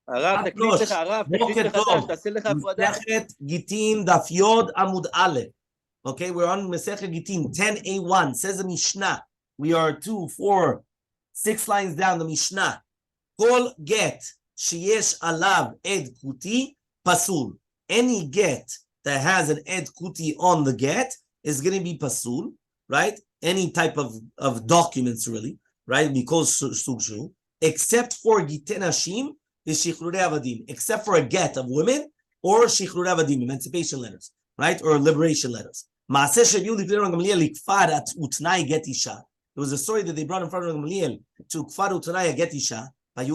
הרב, תקליט לך, הרב, תקליט מחדש, תעשה לך הפרדה. Masechet Gittin Daf Amud Aleph. Okay, we're on Masechet Gittin 10a1. Says the Mishnah. We are 2, 4, 6 lines down the Mishnah. Kol get sheyesh alav ed kuti pasul. Any get that has an ed kuti on the get is going to be pasul, right? Any type of documents, really, right? Because sugshu, except for giten hashim is shichrurei avadim, except for a get of women or shichrurei avadim, emancipation letters, right? Or liberation letters. Masechet get isha. There was a story that they brought in front of Elmaleh to kfar utnai get isha. Right?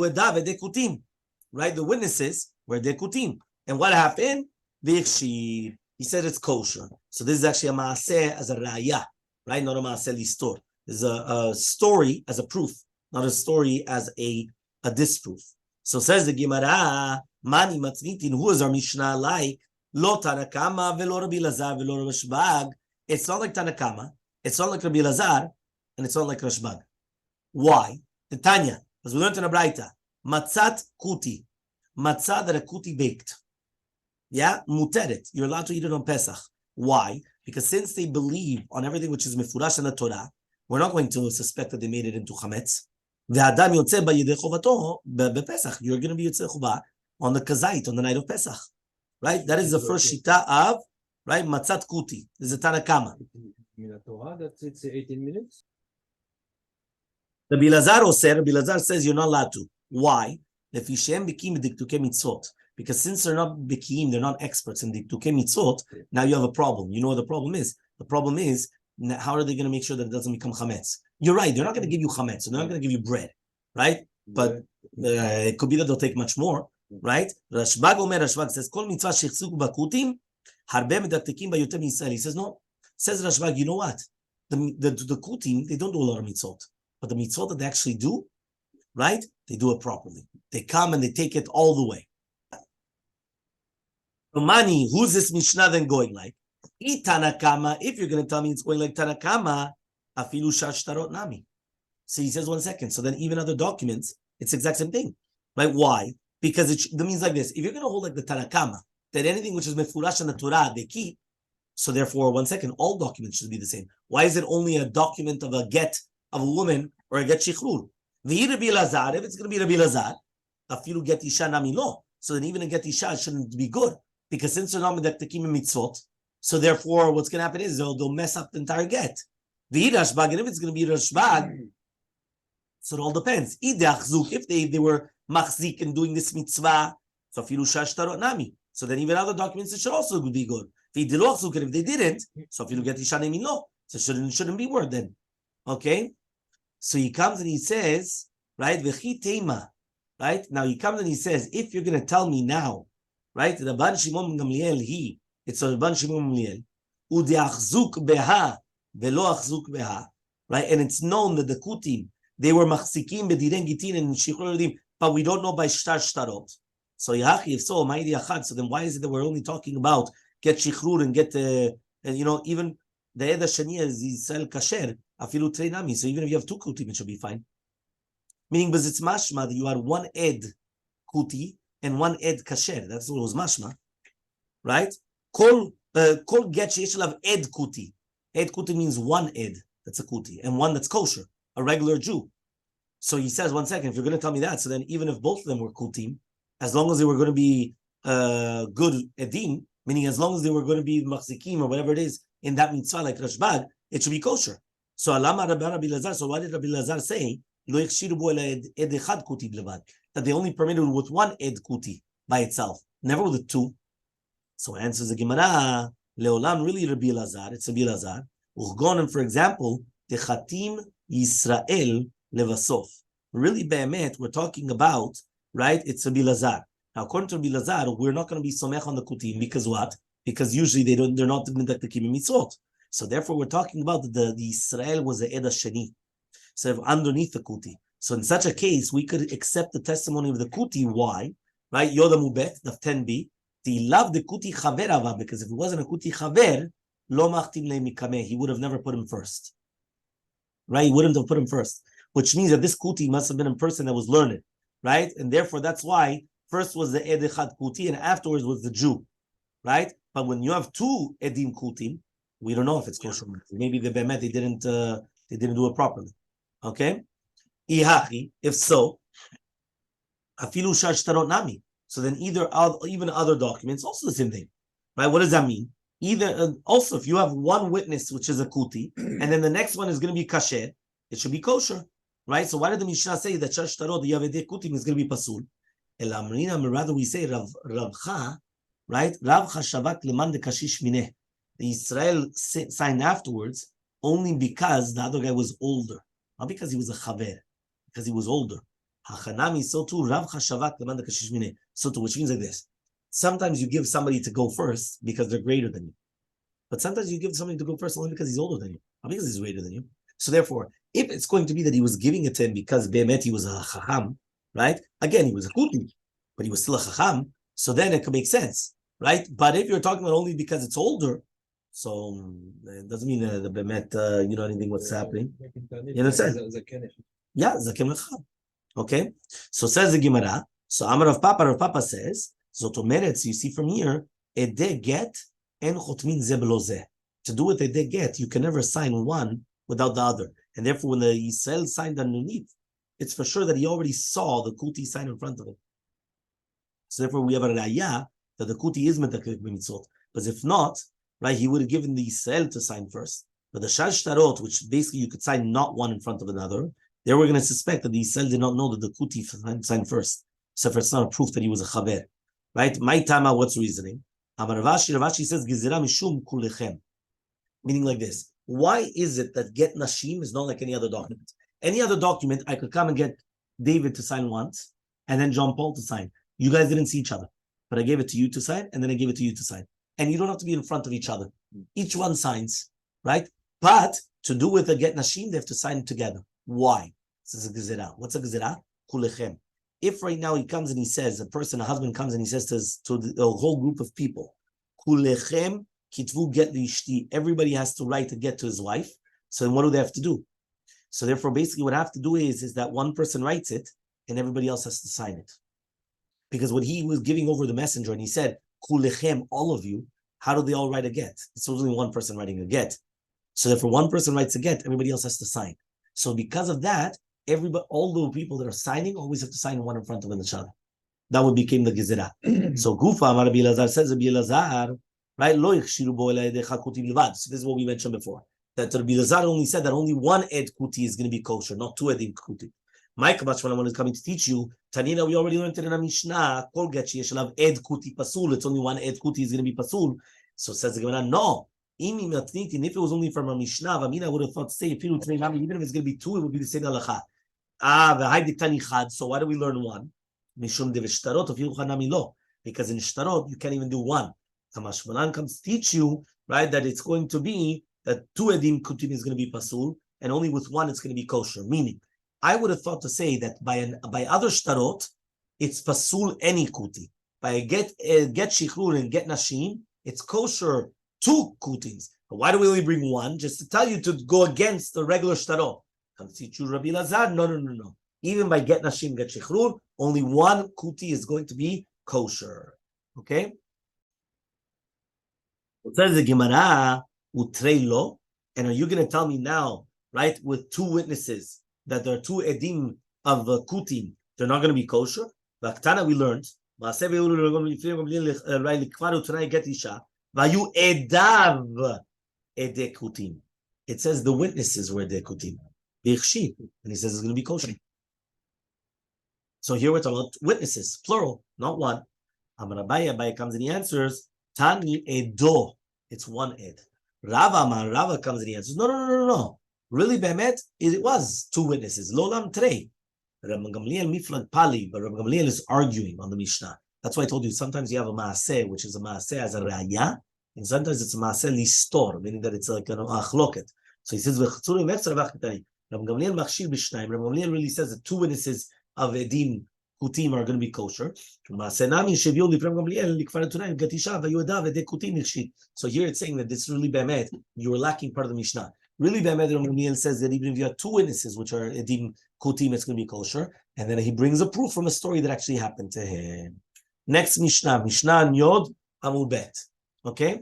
The witnesses were dekutim. And what happened? He said it's kosher. So this is actually a maaseh as a raya, right? Not a maaseh listor. This is a story as a proof, not a story as a disproof. So says the Gemara, Mani Matnitin, who is our Mishnah like? Lo Tanakama, velo Rabbi Lazar, velo Rashbag. It's not like Tanakama, it's not like Rabbi Lazar, and it's not like Rashbag. Why? The Tanya, as we learned in a Braita, Matzat Kuti, matzah that a kuti baked. Yeah, muteret. You're allowed to eat it on Pesach. Why? Because since they believe on everything which is mefurash in the Torah, we're not going to suspect that they made it into chametz. Ve'adam yotzeh b'yedei chovato bePesach. You're going to be yotzeh chova on the kazait on the night of Pesach, right? That is the first shita of right matzat kuti. This is a Tanakama. In the Torah, that's it's 18 minutes. Rabbi Lazar says you're not allowed to. Why? Because since they're not bikim, they're not experts in diktuke mitzvot, now you have a problem. You know what the problem is? The problem is, how are they going to make sure that it doesn't become chametz? You're right, they're not going to give you chametz, so they're not going to give you bread, right? But it could be that they'll take much more, right? Rashbag says, Kol mitzvah shechzuk bakutim, harbe medaktekim bayotem Yisrael. He says, no. Says Rashbag, you know what? The kutim, they don't do a lot of mitzvot. But the mitzvot that they actually do, right? They do it properly. They come and they take it all the way. Mani, who's this Mishnah then going like? Tanakama, if you're going to tell me it's going like Tanakama, afilu shtarot nami. So he says 1 second. So then even other documents, it's the exact same thing. Right? Why? Because it means like this. If you're going to hold like the Tanakama, that anything which is mefurash in the Torah, they keep, so therefore, 1 second, all documents should be the same. Why is it only a document of a get of a woman or a get shichrur? Rabbi Lazar, if it's going to be Rabbi Lazar, afilu get isha nami lo. So then even a get isha shouldn't be good. Because since they're not medaktekim mitzvot, so therefore what's going to happen is they'll mess up the entire get. The Rashbag, and if it's going to be Rashbag, so it all depends. If they were machzik and doing this mitzvah, so afilu shtarot nami. So then even other documents it should also be good. If they didn't, so afilu get isha nami lo. So it shouldn't be word then. Okay? So he comes and he says, right, v'chi teima, right? Now he comes and he says, if you're going to tell me now, right, Rabban Shimon Gamliel, it's a Rabban Shimon Gamliel, u'de'achzuk beha, ve'lo achzuk beha, right? And it's known that the kutim, they were machzikim b'diren gitin and shichrur yodim, but we don't know by shtarot. So yachi, if so, ma'idi achad, so then why is it that we're only talking about get shichrur and get, even the Ed Shani is Yisrael kasher, afilu trei nami. So even if you have 2 kutim, it should be fine. Meaning, because it's mashma that you had 1 ed kuti and 1 ed kasher. That's what was mashma, right? Kol get she'eshalav ed kuti. Ed kuti means 1 ed, that's a kuti, and 1 that's kosher, a regular Jew. So he says, 1 second, if you're going to tell me that, so then even if both of them were kutim, as long as they were going to be good edim, meaning as long as they were going to be machzikim or whatever it is in that mitzvah like Rashbag, it should be kosher. So alama Rabbi Lazar. So why did Rabbi Lazar say lo yikshiru bo ed echad kuti b'levad? That they only permitted with 1 ed kuti by itself, never with the 2. So answers the Gemara, leolam really Rabbi Lazar. It's Rabbi Lazar. Uchgonim, for example, techatim Yisrael levasof. Really, be'emet, we're talking about, right? It's Rabbi Lazar. Now, according to Rabbi Lazar, we're not going to be somech on the kutim because what? Because usually they're not medaktekim mitzvot. So therefore, we're talking about the Israel was the Ed Shani, so underneath the kuti. So in such a case, we could accept the testimony of the kuti. Why? Right? Yoda Mubet, the 10b. He loved the kuti chaver ava, because if it wasn't a kuti chaver, lo machtim le mikameh, he would have never put him first. Right? He wouldn't have put him first. Which means that this kuti must have been a person that was learned. Right? And therefore, that's why First was the Ed Echad Kuti, and afterwards was the Jew, right? But when you have two Edim Kutim, we don't know if it's kosher. Maybe the Bemet they didn't do it properly. Okay? Ihachi, if so, Afilu Shashtarot Nami. So then even other documents, also the same thing. Right? What does that mean? Either also if you have one witness which is a kuti, and then the next one is going to be kasher, it should be kosher. Right? So why did the Mishnah say that Shashtarot, the Yavedeh Kutim, is going to be pasul? Rather we say Ravcha, right? Ravcha Shavak Leman de Kashish Mineh. The Israel signed afterwards only because the other guy was older, not because he was a chaver, because he was older. Hachanami, so too Ravcha Shavak Leman de Kashish Mineh. So too, which means like this: sometimes you give somebody to go first because they're greater than you, but sometimes you give somebody to go first only because he's older than you, not because he's greater than you. So therefore, if it's going to be that he was giving it to him because Be'emet he was a chacham, right? Again, he was a kuti, but he was still a chacham, so then it could make sense, right? But if you're talking about only because it's older, so it doesn't mean the Be'emet, you know anything what's happening. You understand? Yeah, zaken lecham. Okay, so says the Gemara. So Amar Rav Papa says, Zotomeret, you see from here, Edeh get en chotmin ze belo ze. To do with Edeh get, you can never sign one without the other. And therefore, when the Yisrael signed underneath, it's for sure that he already saw the kuti sign in front of him. So therefore, we have a raya that the kuti is metaklik b'mitzvot. Because if not, right, he would have given the Yisrael to sign first. But the shashtarot, which basically you could sign not one in front of another, they were going to suspect that the Yisrael did not know that the kuti signed first. So if it's not a proof that he was a chaver. Right? My tama, what's reasoning? Amar Ravashi says, Gizera mishum kulechem. Meaning like this. Why is it that get nashim is not like any other document? Any other document, I could come and get David to sign once, and then John Paul to sign. You guys didn't see each other. But I gave it to you to sign, and then I gave it to you to sign. And you don't have to be in front of each other. Each one signs, right? But to do with a get nashim, they have to sign together. Why? This is a gezerah. What's a gezerah? Kulechem. If right now he comes and he says, a husband comes and he says to the whole group of people, Kulechem kitvu get lishti. Everybody has to write a get to his wife. So then what do they have to do? So therefore, basically what I have to do is that one person writes it and everybody else has to sign it. Because when he was giving over the messenger and he said, Kulechem, all of you, how do they all write a get? It's only one person writing a get. So therefore, one person writes a get, everybody else has to sign. So because of that, all the people that are signing always have to sign one in front of each other. That would become the gezerah. So Gufa Amar Rabbi Elazar says Rabbi Elazar, right? Lo yichshiru bo ela edecha kuti bilvad. So this is what we mentioned before. That Rabbi Elazar only said that only one ed kuti is going to be kosher, not two edim kuti. My Kamash when is coming to teach you. Tanina, we already learned it in a Mishnah. Kol get shall have ed kuti pasul. It's only one ed kuti is going to be pasul. So says the Gemara, no. If it was only from a Mishnah, I would have thought, say, even if it's going to be two, it would be the same halacha. So why do we learn one? Because in shtarot, you can't even do one. Kamashmalan comes to teach you, right, that it's going to be that two edim kutim is going to be pasul, and only with one it's going to be kosher. Meaning, I would have thought to say that by other shtarot, it's pasul any kuti. By get shichrur and get nashim, it's kosher two kutins. But why do we only bring one? Just to tell you to go against the regular shtarot. Come teach you Rabbi Elazar. No. Even by get nashim, get shichrur, only one kuti is going to be kosher. Okay? It says the Gemara, utreilo, and are you going to tell me now, right, with two witnesses, that there are two edim of kutim, they're not going to be kosher? Vaktana, we learned, vayu edav ede kutim. It says the witnesses were ede kutim. And he says it's going to be kosher. So here we're talking about witnesses, plural, not one. Abai comes and he answers, Tani edo, it's one ed. Rava comes and he answers, no. Really, Be'emet, it was two witnesses. Lolam trei. Rabbi Gamliel miflag pali, but Rabbi Gamliel is arguing on the Mishnah. That's why I told you, sometimes you have a maaseh, which is a maaseh as a raya, and sometimes it's a maaseh listor, meaning that it's like an achloket. So he says, Rabbi Gamliel machshir b'shnayim. Rabbi Gamliel really says that two witnesses of edim kutim are going to be kosher. So here it's saying that this really be'emet, you were lacking part of the Mishnah. Really be'emet, Rabbi Gamliel says that even if you have two witnesses which are edim kutim, it's going to be kosher. And then he brings a proof from a story that actually happened to him. Next Mishnah Yod Amud Bet. Okay?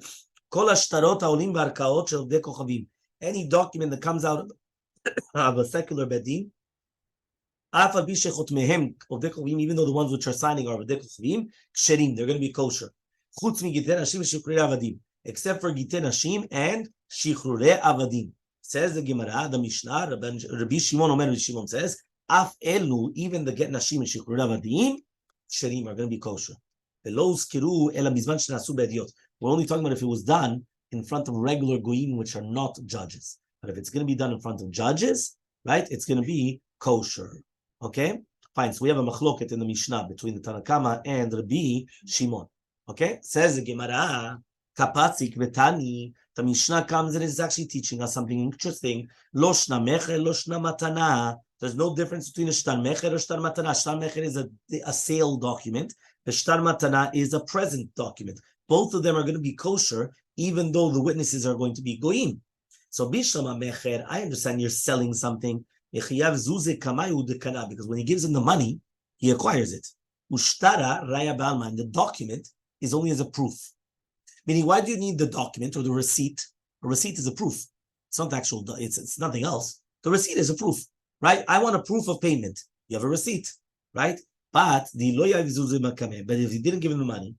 Kol hashtarot haolim b'arkaot shel Ovdei Kochavim. Any document that comes out of a secular bedin, af al pi shechotmehem Ovdei Kochavim, even though the ones which are signing are Ovdei Kochavim, ksherim, they're going to be kosher. Chutz mi Gittin Hashim v'Shikrei Avadim, except for Gittin Hashim and Shichrurei Avadim. Says the Gemara, the Mishnah, Rabbi Shimon Omer, Rabbi Shimon says, af elu, even the Gittin Hashim and Shichrurei Avadim, ksherim, are going to be kosher. We're only talking about if it was done in front of regular goyim, which are not judges. But if it's going to be done in front of judges, right, it's going to be kosher. Okay? Fine. So we have a machloket in the Mishnah between the Tanna Kama and Rabbi Shimon. Okay? Says the Gemara, Kapatzik Vetani. The Mishnah comes and is actually teaching us something interesting. Lo shna mecher, lo shna matana. There's no difference between a shtar mecher or shtar matana. Shtar mecher is a sale document. The shtar matana is a present document. Both of them are going to be kosher, even though the witnesses are going to be goyim. So bishlam mecher, I understand you're selling something. Because when he gives him the money, he acquires it. Ushtara raya balma, and the document is only as a proof. Meaning, why do you need the document or the receipt? A receipt is a proof. It's not actual. It's nothing else. The receipt is a proof, right? I want a proof of payment. You have a receipt, right? But if he didn't give him the money,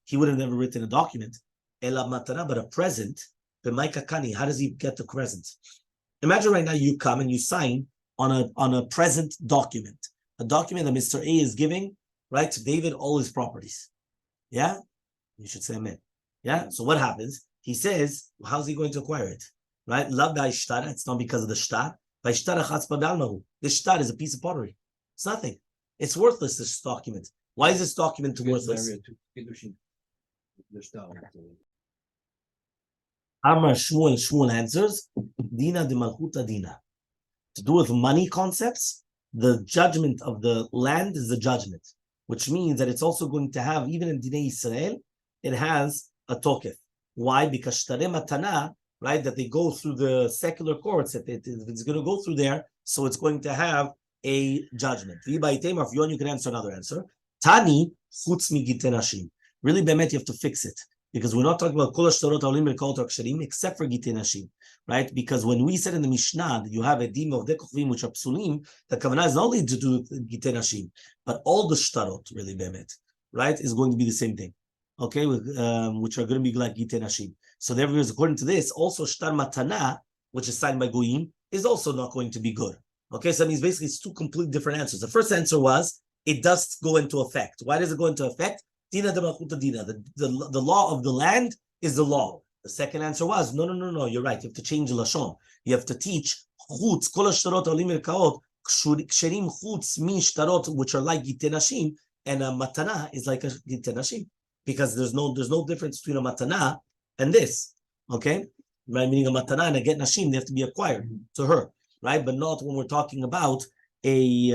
he would have never written a document. But a present, how does he get the present? Imagine right now you come and you sign on a present document, a document that Mr. A is giving, right, to David all his properties. Yeah? You should say amen. Yeah? So what happens? He says, how's he going to acquire it? Right? It's not because of the shtar. The shtar is a piece of pottery. It's nothing. It's worthless, this document. Why is this document worthless? Amar Shmuel answers, Dina de Malchuta Dina. To do with money concepts, the judgment of the land is the judgment, which means that it's also going to have, even in Dinei Israel, it has a tokef. Why? Because Shtare Matana, right, that they go through the secular courts, if it's going to go through there, so it's going to have a judgment. If you can answer another answer. Tani, chutz mi Gittin Hashim. Really, Bemet, you have to fix it. Because we're not talking about kol hashtarot haolim b'kol ksherim, except for Gittin Hashim, right? Because when we said in the Mishnah that you have a dim of dekochavim which are psulim, the kavanah is not only to do with Gittin Hashim, but all the shtarot, really, Bemet, right, is going to be the same thing, okay, which are going to be like Gittin Hashim. So therefore, according to this, also shtar matana, which is signed by goyim, is also not going to be good. Okay, so that means basically it's two completely different answers. The first answer was it does go into effect. Why does it go into effect? Dina de Malchuta Dina. The law of the land is the law. The second answer was no. You're right. You have to change the lashon. You have to teach chutz kol hashtarot haolim b'kaot ksherim chutz mi shtarot, which are like Gittin Hashim, and a matana is like a Gittin Hashim, because there's no difference between a matana and this. Okay, right? Meaning a matana and a Gittin Hashim, they have to be acquired to her, right? But not when we're talking about the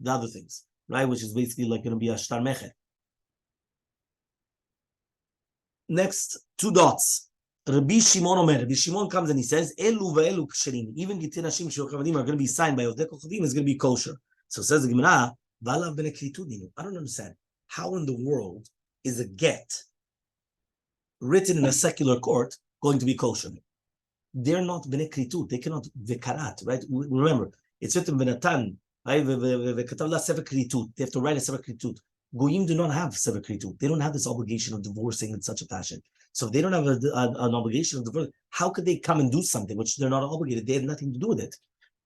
other things, right? Which is basically like going to be a shtar mecher. Next, two dots. Rabbi Shimon Omer. Rabbi Shimon comes and he says, Elu ve'elu ksherim. Even Gittin Hashim Shulchan are going to be signed by Ovdei Kochavim, is going to be kosher. So says the Gemara, V'alav b'nekritudinu. I don't understand. How in the world is a get written in a secular court going to be kosher? They're not b'nekritud. They cannot v'karat, right? Remember, it's written v'natan, right? V'katav la sefer kritud. They have to write a sefer kritud. Goyim do not have sever kritud. They don't have this obligation of divorcing in such a fashion. So if they don't have an obligation of divorce, how could they come and do something which they're not obligated? They have nothing to do with it.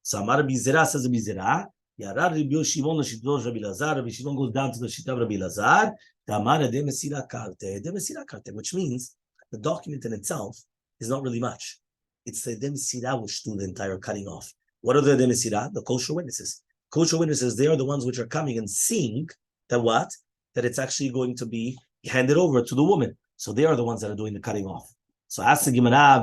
So Amar Rabbi Zera says Rabbi Zera, Yara Rabbi Shimon l'shitov Rabbi Lazar. Rabbi Shimon goes down to the shita of Rabbi Lazar. Amar de mesira karte, which means the document in itself is not really much. It's the demesira which do the entire cutting off. What are the demesira? The kosher witnesses. Kosher witnesses, they are the ones which are coming and seeing that what? That it's actually going to be handed over to the woman. So they are the ones that are doing the cutting off. So ask the Gemara,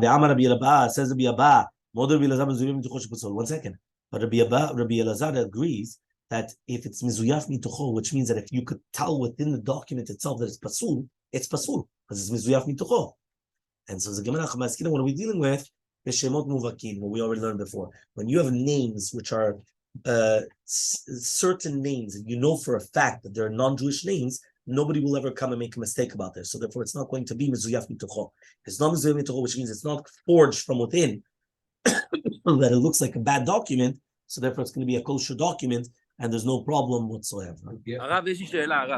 says Rabbi Abba, one second. But Rabbi Elazar agrees that if it's mizuyaf mitucho, which means that if you could tell within the document itself that it's pasul, because it's mizuyaf mitucho. And so the Gemara, what are we dealing with? What we already learned before. When you have names which are certain names, and you know for a fact that they're non-Jewish names, nobody will ever come and make a mistake about this. So therefore, it's not going to be mezuyaf mitocho. It's not mezuyaf mitocho, which means it's not forged from within, that it looks like a bad document. So therefore, it's going to be a kosher document, and there's no problem whatsoever. הרב, יש לי שאלה, הרב.